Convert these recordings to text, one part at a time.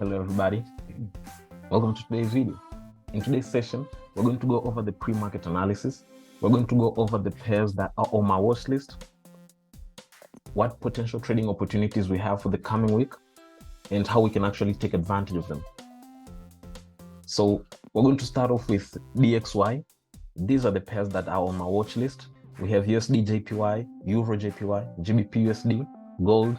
Hello everybody, welcome to today's video. In today's session, we're going to go over the pre-market analysis. We're going to go over the pairs that are on my watch list, what potential trading opportunities we have for the coming week, and how we can actually take advantage of them. So we're going to start off with DXY. These are the pairs that are on my watch list. We have USD Jpy, Eurojpy, GBPUSD, Gold,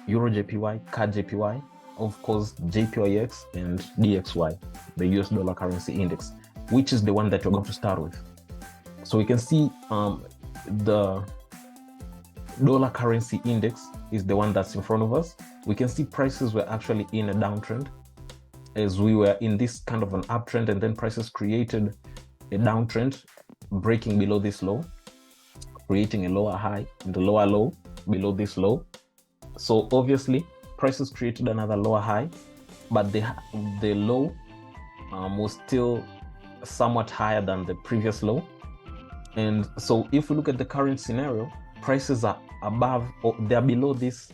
Eurojpy, CAD Jpy, of course JPYX and DXY, the US dollar currency index, which is the one that we're going to start with. So we can see the dollar currency index is the one that's in front of us. We can see prices were actually in a downtrend as we were in this kind of an uptrend, and then prices created a downtrend, breaking below this low, creating a lower high and a lower low below this low. So obviously prices created another lower high, but the low was still somewhat higher than the previous low. And so if we look at the current scenario, prices are above, or they're below this,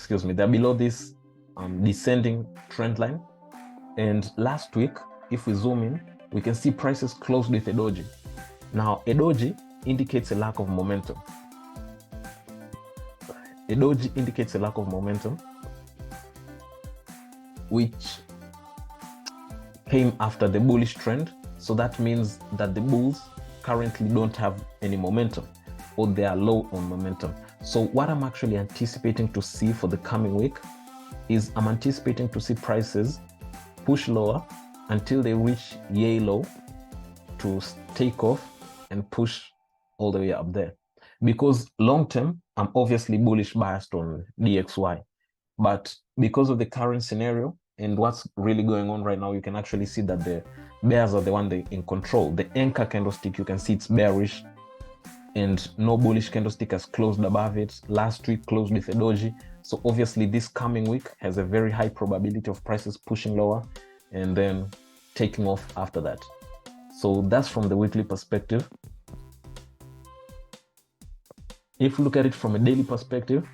they're below this descending trend line. And last week, if we zoom in, we can see prices closed with a doji. Now, a doji indicates a lack of momentum. A doji indicates a lack of momentum, which came after the bullish trend. So that means that the bulls currently don't have any momentum, or they are low on momentum. So what I'm actually anticipating to see for the coming week is I'm anticipating to see prices push lower until they reach yay low to take off and push all the way up there. Because long term, I'm obviously bullish biased on DXY. But because of the current scenario and what's really going on right now, you can actually see that the bears are the one in control. The anchor candlestick, you can see it's bearish and no bullish candlestick has closed above it. Last week closed with a doji. So obviously this coming week has a very high probability of prices pushing lower and then taking off after that. So that's from the weekly perspective. If we look at it from a daily perspective,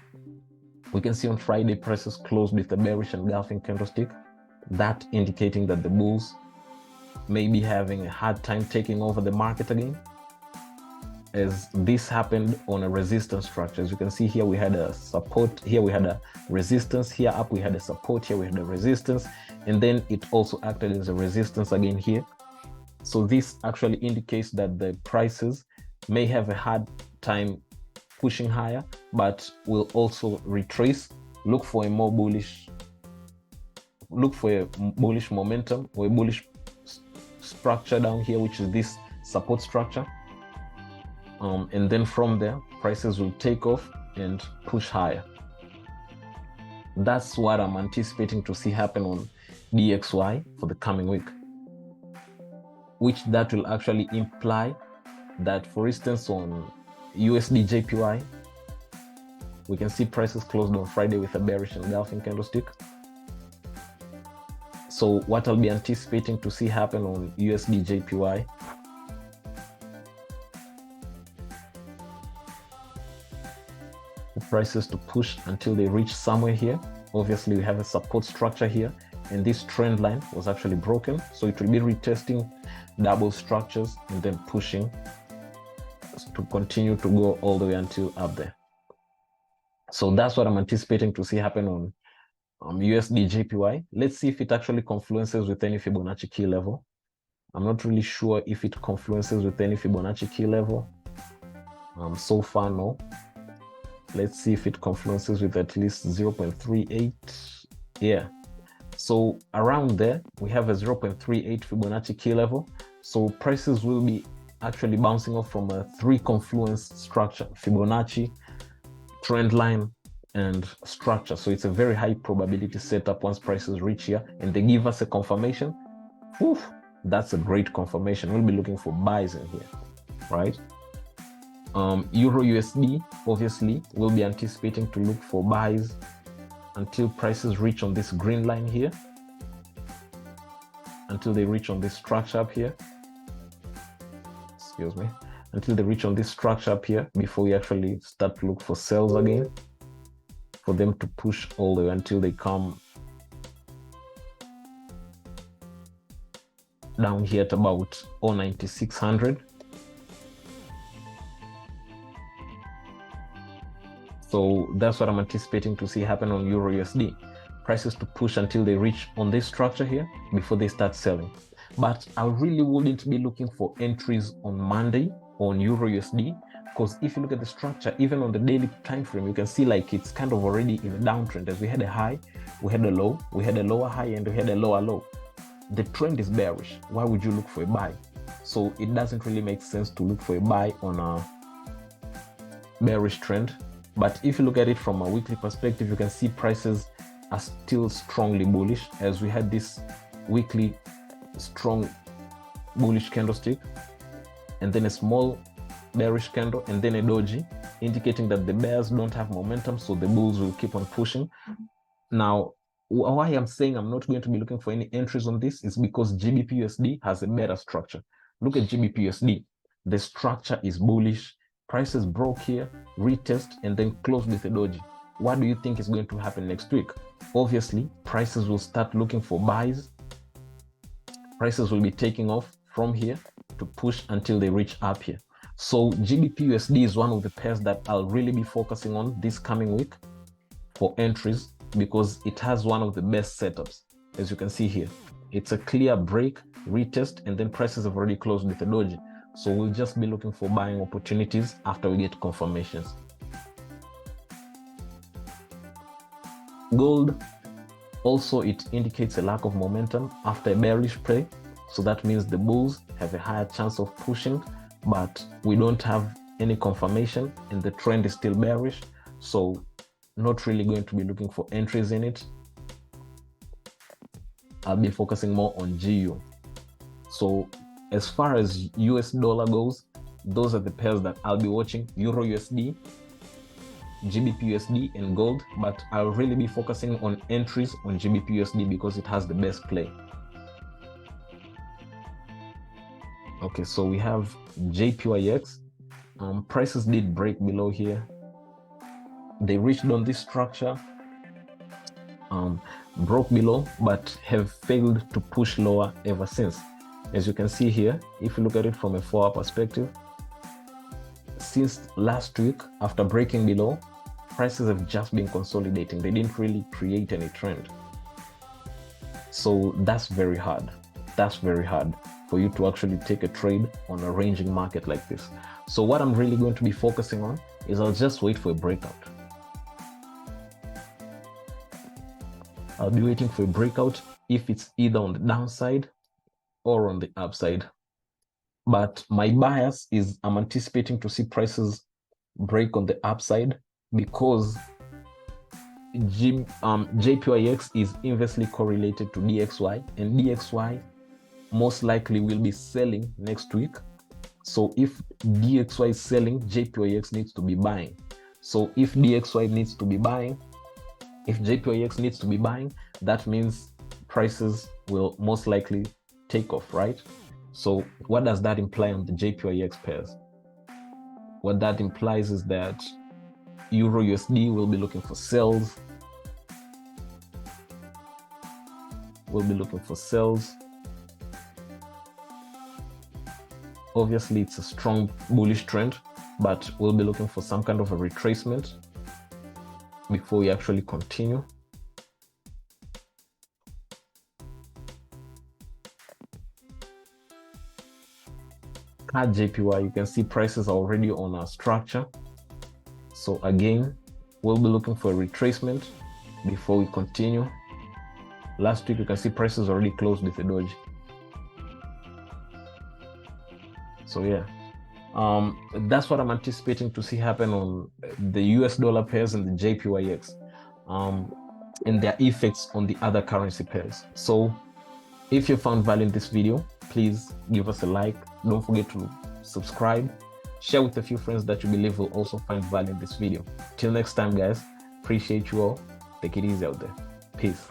we can see on Friday prices closed with a bearish engulfing candlestick, that indicating that the bulls may be having a hard time taking over the market again, as this happened on a resistance structure. As you can see here, we had a support, here we had a resistance, here up we had a support, here we had a resistance, and then it also acted as a resistance again here. So this actually indicates that the prices may have a hard time pushing higher, but will also retrace, look for a bullish momentum or a bullish structure down here, which is this support structure. And then from there, prices will take off and push higher. That's what I'm anticipating to see happen on DXY for the coming week, which that will actually imply that, for instance, on USD Jpy, we can see prices closed on Friday with a bearish engulfing candlestick. So what I'll be anticipating to see happen on USD Jpy, the prices to push until they reach somewhere here. Obviously we have a support structure here, and this trend line was actually broken, so it will be retesting double structures and then pushing to continue to go all the way until up there. So that's what I'm anticipating to see happen on USD Jpy. Let's see if it actually confluences with any Fibonacci key level. I'm not really sure if it confluences with any Fibonacci key level. So far, no. Let's see if it confluences with at least 0.38. Yeah. So around there, we have a 0.38 Fibonacci key level. So prices will be actually bouncing off from a 3 confluence structure: Fibonacci, trend line, and structure. So it's a very high probability setup once prices reach here and they give us a confirmation. Whew, that's a great confirmation. We'll be looking for buys in here, right? Euro USD, obviously, we'll be anticipating to look for buys until prices reach on this green line here, until they reach on this structure up here. Until they reach on this structure up here before we actually start to look for sells again, for them to push all the way until they come down here at about 0.9600. So that's what I'm anticipating to see happen on Euro USD. Prices to push until they reach on this structure here before they start selling. But I really wouldn't be looking for entries on Monday on Euro USD, because if you look at the structure, even on the daily time frame, you can see like it's kind of already in a downtrend. As we had a high, we had a low, we had a lower high, and we had a lower low. The trend is bearish. Why would you look for a buy? So it doesn't really make sense to look for a buy on a bearish trend. But if you look at it from a weekly perspective, you can see prices are still strongly bullish, as we had this weekly strong bullish candlestick, and then a small bearish candle, and then a doji, indicating that the bears don't have momentum, so the bulls will keep on pushing. Now, why I'm saying I'm not going to be looking for any entries on this is because GBPUSD has a better structure. Look at GBPUSD. The structure is bullish. Prices broke here, retest, and then closed with a doji. What do you think is going to happen next week? Obviously, prices will start looking for buys. Prices will be taking off from here to push until they reach up here. So GBPUSD is one of the pairs that I'll really be focusing on this coming week for entries, because it has one of the best setups. As you can see here, it's a clear break, retest, and then prices have already closed with a doji. So we'll just be looking for buying opportunities after we get confirmations. Gold, also it indicates a lack of momentum after a bearish play. So that means the bulls have a higher chance of pushing, but we don't have any confirmation and the trend is still bearish. So not really going to be looking for entries in it. I'll be focusing more on GU. So as far as US dollar goes, those are the pairs that I'll be watching: Euro USD, GBPUSD, and gold. But I'll really be focusing on entries on GBPUSD because it has the best play. Okay, so we have Jpyx. Prices did break below here. They reached on this structure, broke below, but have failed to push lower ever since. As you can see here, if you look at it from a 4-hour perspective, since last week, after breaking below, prices have just been consolidating. They didn't really create any trend. So that's very hard. That's very hard for you to actually take a trade on a ranging market like this. So what I'm really going to be focusing on is I'll just wait for a breakout. I'll be waiting for a breakout if it's either on the downside or on the upside. But my bias is I'm anticipating to see prices break on the upside, because Jpyx is inversely correlated to DXY, and DXY most likely will be selling next week. So if DXY is selling, Jpyx needs to be buying. So if DXY needs to be buying, if Jpyx needs to be buying, that means prices will most likely take off, right? So what does that imply on the Jpyx pairs? What that implies is that Euro USD will be looking for sells. We'll be looking for sells. Obviously, it's a strong bullish trend, but we'll be looking for some kind of a retracement before we actually continue. At JPY, you can see prices are already on our structure. So again, we'll be looking for a retracement before we continue. Last week, you can see prices already closed with a doji. So yeah, that's what I'm anticipating to see happen on the US dollar pairs and the JPYX, and their effects on the other currency pairs. So if you found value in this video, please give us a like. Don't forget to subscribe, share with a few friends that you believe will also find value in this video. Till next time, guys, appreciate you all. Take it easy out there. Peace.